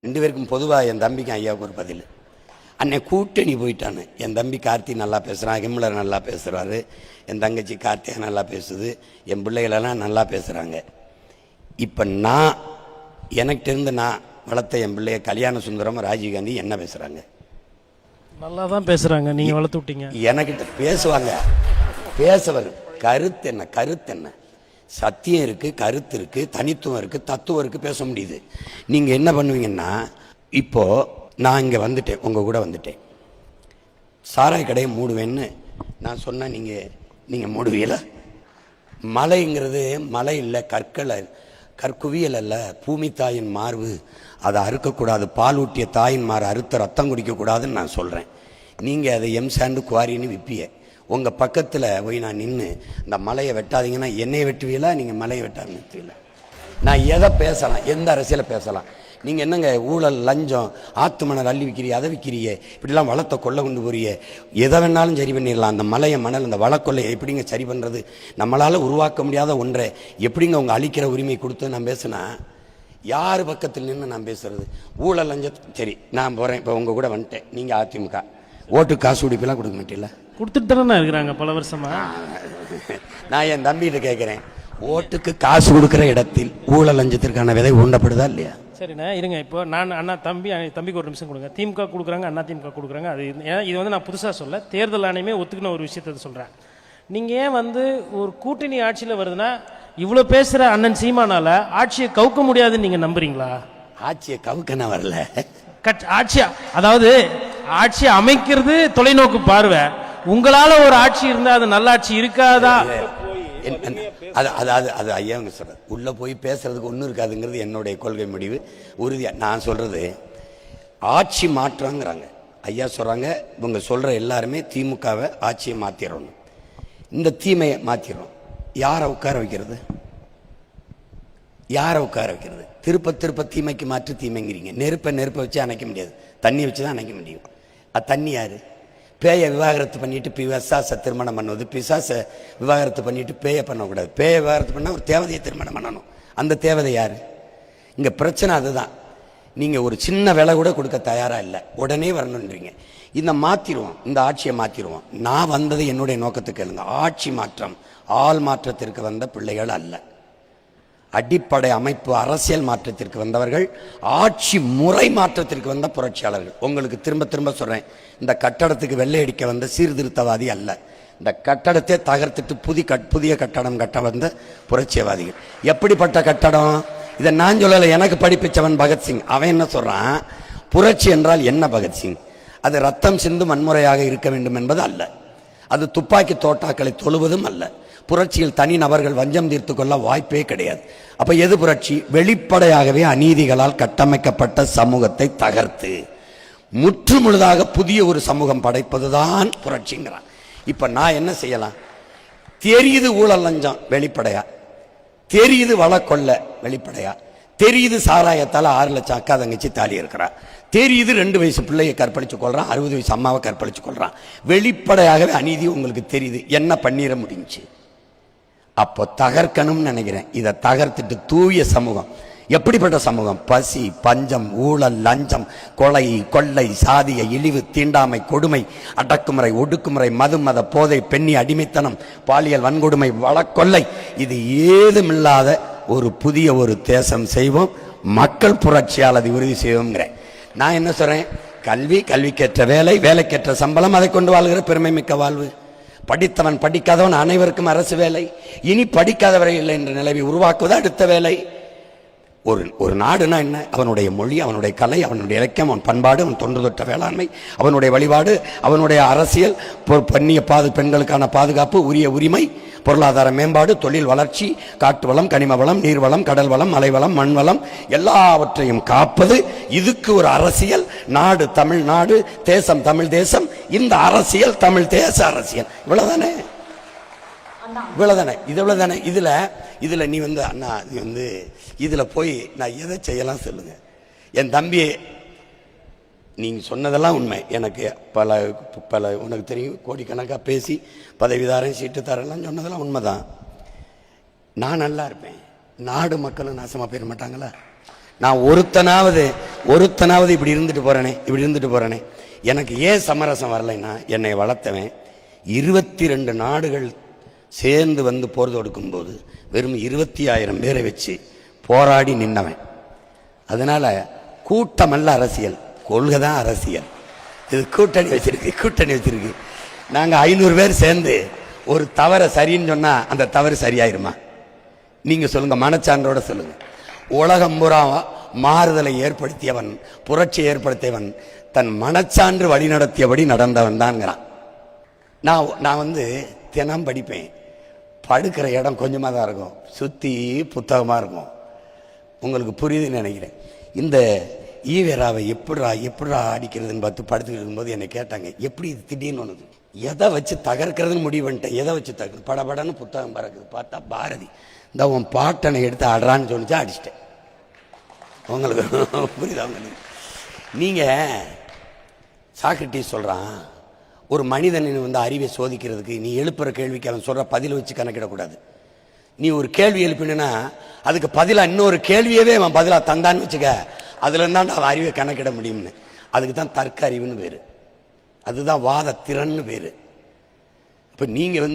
2 பேருக்கும் பொதுவாக என் தம்பிக்கும் ஐயாவுக்கு ஒரு பதில். அன்னை கூட்டணி போயிட்டானு. என் தம்பி கார்த்தி நல்லா பேசுகிறான், ஹிம்லர் நல்லா பேசுகிறாரு, என் தங்கச்சி கார்த்திகா நல்லா பேசுது, என் பிள்ளைகளெல்லாம் நல்லா பேசுகிறாங்க. இப்போ எனக்கிட்ட இருந்து நான் வளர்த்த என் பிள்ளைய கல்யாண சுந்தரம், ராஜீவ்காந்தி என்ன பேசுகிறாங்க? நல்லா தான் பேசுகிறாங்க. நீங்கள் வளர்த்து விட்டீங்க. எனக்கிட்ட பேசுவாங்க, பேசவர் கருத்து என்ன சத்தியம் இருக்குது, கருத்து இருக்குது, தனித்துவம் இருக்குது, தத்துவம் இருக்குது, பேச முடியுது. நீங்கள் என்ன பண்ணுவீங்கன்னா, இப்போது நான் இங்கே வந்துட்டேன், உங்கள் கூட வந்துட்டேன், சாராய கடையை மூடுவேன்னு நான் சொன்னேன், நீங்கள் மூடுவீங்களா? மலைங்கிறது மலை இல்லை, கற்குவியல் அல்ல, பூமி தாயின் மார்பு, அதை அறுக்கக்கூடாது, பால் ஊட்டிய தாயின் மாறு அறுத்த ரத்தம் குடிக்கக்கூடாதுன்னு நான் சொல்கிறேன். நீங்கள் அதை எம்சாண்டு குவாரின்னு விற்பிய. உங்கள் பக்கத்தில் போய் நான் நின்று இந்த மலையை வெட்டாதீங்கன்னா என்னையை வெட்டுவீங்களா, நீங்கள் மலையை வெட்டாத நிறுத்துவீங்களா? நான் எதை பேசலாம், எந்த அரசியலை பேசலாம்? நீங்கள் என்னங்க ஊழல், லஞ்சம், ஆத்து மணல் அள்ளி விற்கிறிய, அதை விற்கிறிய, இப்படிலாம் வளத்தை கொள்ள கொண்டு போறிய, எதை வேணாலும் சரி பண்ணிடலாம். அந்த மலையை மணல், அந்த வளக்கொள்ளையை எப்படிங்க சரி பண்ணுறது? நம்மளால் உருவாக்க முடியாத ஒன்றை எப்படிங்க உங்கள் அழிக்கிற உரிமை கொடுத்து நான் பேசுனா யார் பக்கத்தில் நின்று நான் பேசுறது? ஊழல், லஞ்சம் சரி நான் போகிறேன், இப்போ உங்கள் கூட வந்துட்டேன், நீங்கள் அதிமுக ஓட்டுக்கு காசு குடிப்பெல்லாம் கொடுக்க மாட்டீங்களா? கொடுத்துட்டு தானே இருக்கிறாங்க பல வருஷமா. நான் என் தம்பிகிட்ட கேட்குறேன், ஓட்டுக்கு காசு கொடுக்குற இடத்தில் ஊழல் லஞ்சத்திற்கான விதை உண்டப்படுதா இல்லையா? சரிண்ணா இருங்க. இப்போ நான் தம்பிக்கு ஒரு நிமிஷம் கொடுங்க. திமுக கொடுக்குறாங்க, திமுக கொடுக்குறாங்க. அது இது வந்து நான் புதுசாக சொல்ல, தேர்தல் ஆணையமே ஒத்துக்கின ஒரு விஷயத்த சொல்கிறேன். நீங்கள் ஏன் ஒரு கூட்டணி ஆட்சியில் வருதுன்னா இவ்வளோ பேசுகிற அண்ணன் சீமானால ஆட்சியை கவுக்க முடியாதுன்னு நீங்கள் நம்புறீங்களா? ஆட்சியை கவுக்கன வரல, அதாவது ஆட்சியை அமைக்கிறது தொலைநோக்கு பார்வை. உங்களால ஒரு ஆட்சி இருந்தா அது நல்லாட்சி இருக்காதா? அது ஐயாங்க சொல்றது, உள்ள போய் பேசுறதுக்கு ஒன்றும் இருக்காதுங்கிறது என்னுடைய கொள்கை முடிவு. உறுதியா நான் சொல்றது, ஆட்சி மாற்றங்கிறாங்க ஐயா சொல்றாங்க. இவங்க சொல்ற எல்லாருமே திமுகவை ஆட்சியை மாத்திரணும், இந்த தீமையை மாத்திரணும். யாரை உட்கார வைக்கிறது? யாரை உட்கார வைக்கிறது? திருப்ப தீமைக்கு மாற்று தீமைங்கிறீங்க. நெருப்பை வச்சு அணைக்க முடியாது, தண்ணி வச்சு தான் அணைக்க முடியும். அது தண்ணி யாரு? பேயை விவாகரத்து பண்ணிட்டு பிசாசை திருமணம் பண்ணுவது, பிசாசை விவாகரத்து பண்ணிட்டு பேயை பண்ணக்கூடாது. பேயை விவாகரத்து பண்ணால் ஒரு தேவதையை திருமணம் பண்ணணும். அந்த தேவதை யாரு? இங்கே பிரச்சனை அதுதான். நீங்கள் ஒரு சின்ன விலை கூட கொடுக்க தயாராக இல்லை, உடனே வரணுன்றீங்க. இந்த மாற்றிடுவோம், இந்த ஆட்சியை மாற்றிடுவோம். நான் வந்தது என்னுடைய நோக்கத்துக்கு எழுங்க. ஆட்சி மாற்றம் ஆள் மாற்றத்திற்கு வந்த பிள்ளைகள் அல்ல, அடிப்படை அமைப்பு அரசியல் மாற்றத்திற்கு வந்தவர்கள், ஆட்சி முறை மாற்றத்திற்கு வந்த புரட்சியாளர்கள். உங்களுக்கு திரும்ப சொல்றேன், இந்த கட்டடத்துக்கு வெள்ளை அடிக்க வந்த சீர்திருத்தவாதி அல்ல, இந்த கட்டடத்தை தகர்த்துட்டு புதிய கட்டடம் கட்ட வந்த புரட்சியவாதிகள். எப்படிப்பட்ட கட்டடம்? இதை நான் சொல்லலை, எனக்கு படிப்பிச்சவன் பகத்சிங். அவன் என்ன சொல்றான், புரட்சி என்றால் என்ன பகத்சிங்? அது ரத்தம் சிந்து வன்முறையாக இருக்க வேண்டும் என்பது அல்ல, அது துப்பாக்கி தோட்டாக்களை தொழுவதும் அல்ல. புரட்சியில் தனி நபர்கள் வஞ்சம் தீர்த்து கொள்ள வாய்ப்பே கிடையாது. அப்ப எது புரட்சி? வெளிப்படையாகவே அநீதிகளால் கட்டமைக்கப்பட்ட சமூகத்தை தகர்த்து முற்று முழுதாக புதிய ஒரு சமூகம் படைப்பதுதான் புரட்சிங்கிறான். இப்ப நான் என்ன செய்யலாம்? தெரியுது ஊழல் லஞ்சம் வெளிப்படையா, தெரியுது வளக்கொள்ள வெளிப்படையா, தெரியுது சாராயத்தால 6 லட்சம் அக்கா தங்கச்சி தாலி இருக்கிறா, தெரியுது 2 வயசு பிள்ளையை கற்பழிச்சு கொள்றான், 60 வயசு அம்மாவை கற்பழிச்சு கொள்றான். வெளிப்படையாகவே அநீதி உங்களுக்கு தெரியுது, என்ன பண்ணிட முடிஞ்சு? அப்போ தகர்க்கணும்னு நினைக்கிறேன். இதை தகர்த்துட்டு தூய சமூகம். எப்படிப்பட்ட சமூகம்? பசி, பஞ்சம், ஊழல், லஞ்சம், கொலை, கொள்ளை, சாதிய இழிவு, தீண்டாமை, கொடுமை, அடக்குமுறை, ஒடுக்குமுறை, மத போதை, பெண்ணி அடிமைத்தனம், பாலியல் வன்கொடுமை, வளக்கொள்ளை, இது ஏதுமில்லாத ஒரு புதிய ஒரு தேசம் செய்வோம். மக்கள் புரட்சியால் அதை உறுதி செய்வோம்ங்கிறேன். நான் என்ன சொல்றேன்? கல்விக்கேற்ற வேலை, வேலைக்கேற்ற சம்பளம், அதை கொண்டு வாழ்கிற பெருமை மிக்க வாழ்வு. படித்தவன் படிக்காதவன் அனைவருக்கும் அரசு வேலை. இனி படிக்காதவரை இல்லை என்ற நிலையை உருவாக்குவது அடுத்த வேலை. ஒரு நாடுனா என்ன? அவனுடைய மொழி, அவனுடைய கலை, அவனுடைய இலக்கியம், அவன் பண்பாடு, அவன் தொன்று தொட்ட வேளாண்மை, அவனுடைய வழிபாடு, அவனுடைய அரசியல், பெண்ணிய பெண்களுக்கான பாதுகாப்பு, உரிய உரிமை, பொருளாதார மேம்பாடு, தொழில் வளர்ச்சி, காட்டு வளம், கனிம வளம், நீர்வளம், கடல் வளம், மலை வளம், மண் வளம், எல்லாவற்றையும் காப்பது. இதுக்கு ஒரு அரசியல். நாடு தமிழ்நாடு, தேசம் தமிழ் தேசம். இந்த அரசியல் தமிழ் தேச அரசியல். இவ்வளவுதானே? இவ்வளவுதானே? இதுல நீ அண்ணா நீ இதுல போய் நான் எதை செய்யலாம் சொல்லுங்க. என் தம்பியை நீங்க சொன்னதெல்லாம் உண்மை. எனக்கு பல உனக்கு தெரியும், கோடிக்கணக்காக பேசி பதவிதாரன் சீட்டு தரலாம் சொன்னதெல்லாம் உண்மைதான். நான் நல்லா இருப்பேன், நாடு மக்களும் நாசமா போயிட மாட்டாங்களா? நான் ஒருத்தனாவது இப்படி இருந்துட்டு போறேனே எனக்கு ஏன் சமரசம் வரலைன்னா, என்னை வளர்த்தவன் 22 நாடுகள் சேர்ந்து வந்து போர் தொடுக்கும் போது வெறும் 25,000 பேரை வச்சு போராடி நின்னவன். அதனால கூட்டமல்ல அரசியல், கொள்கை தான் அரசியல். இது கூட்டணி வச்சிருக்கு. நாங்க 500 பேர் சேர்ந்து ஒரு தவறை சரின்னு சொன்னா அந்த தவறு சரியாயிருமா? நீங்க சொல்லுங்க, மனச்சான்றோட சொல்லுங்க. உலகம் பூரா மாறுதலை ஏற்படுத்தியவன், புரட்சி ஏற்படுத்தியவன், தன் மனச்சான்று வழி நடத்தியபடி நடந்தவன் தான்ங்கிறான். நான் தினம் படிப்பேன். படுக்கிற இடம் கொஞ்சமாக தான் இருக்கும், சுற்றி புத்தகமாக இருக்கும். உங்களுக்கு புரியுதுன்னு நினைக்கிறேன். இந்த ஈவேராவை எப்படா அடிக்கிறதுன்னு பார்த்து படுத்துக்கிட்டு இருக்கும்போது என்னை கேட்டாங்க, எப்படி இது திடீர்னு ஒன்று எதை வச்சு தகர்க்கிறதுன்னு முடிவு பண்ணிட்டேன். எதை வச்சு தகர்க்கு படபடன்னு புத்தகம் பறக்குது. பார்த்தா பாரதி இந்த உன் பாட்டனை எடுத்து ஆடுறான்னு சொன்னிச்சா அடிச்சிட்டேன். உங்களுக்கு புரியுதா? உங்களுக்கு நீங்கள் சாக்ரட்டிஸ் சொல்கிறான், ஒரு மனிதனின் அறிவை சோதிக்கிறதுக்கு நீ எழுப்புற கேள்விக்கு அவன் சொல்கிற பதிலை வச்சு கணக்கிடக்கூடாது. நீ ஒரு கேள்வி எழுப்பினா அதுக்கு பதிலாக இன்னொரு கேள்வியவே அவன் பதிலாக தந்தான்னு வச்சுக்க, அதுல இருந்தான் அவன் அறிவை கணக்கிட முடியும்னு. அதுக்கு தான் தர்க்க அறிவுன்னு பேரு, அதுதான் வாத திறன்னு பேரு. இப்போ நீங்கள்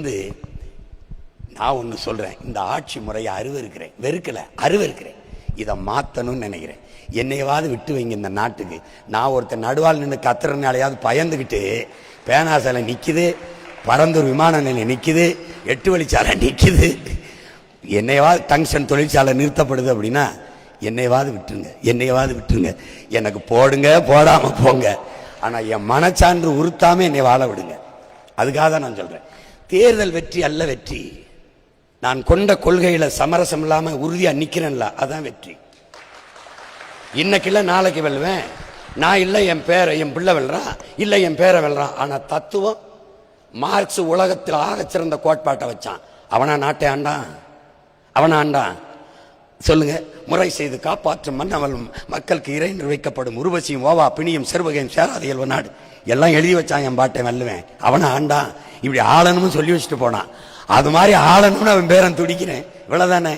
நான் ஒன்று சொல்கிறேன், இந்த ஆட்சி முறையை அருவருக்கிறேன், இதை மாற்றணும்னு நினைக்கிறேன். என்னையாவது விட்டு வைங்க இந்த நாட்டுக்கு. நான் ஒருத்தர் நடுவால் நின்று கத்துறனாலையாவது பயந்துக்கிட்டு பேனாசாலை நிற்குது, பரந்தூர் விமான நிலையம் நிற்குது, 8 வழிச்சாலை நிற்குது, என்னையாவது டங்ஷன் தொழிற்சாலை நிறுத்தப்படுது அப்படின்னா என்னையாவது விட்டுருங்க. எனக்கு போடுங்க, போடாமல் போங்க, ஆனால் என் மனச்சான்று உறுத்தாமல் என்னை வாழ விடுங்க. அதுக்காக தான் நான் சொல்கிறேன், தேர்தல் வெற்றி அல்ல வெற்றி. நான் கொண்ட கொள்கையில சமரசம் இல்லாமல் உறுதியாக நிற்கிறேன்ல, அதான் வெற்றி. இன்னைக்கு இல்லை நாளைக்கு வெல்வேன். நான் இல்லை என் பிள்ளை வெல்றான், இல்லை என் பேரை வெல்றான். ஆனால் தத்துவம், மார்க்ஸ் உலகத்தில் ஆகச்சிறந்த கோட்பாட்டை வச்சான். அவனா நாட்டை ஆண்டான் சொல்லுங்க. முறை செய்து காப்பாற்றும் மன்னவளும் மக்களுக்கு இறைன்று வைக்கப்படும் உருவசியும் ஓவா பிணியும் செருவகையும் சேராத இயல்பு நாடு எல்லாம் எழுதி வச்சான். என் பாட்டை வெல்லுவேன். அவனை ஆண்டான். இப்படி ஆளணும்னு சொல்லி வச்சுட்டு போனான். அது மாதிரி ஆளணும்னு அவன் பேரன் துடிக்கிறேன். இவ்வளவுதானே.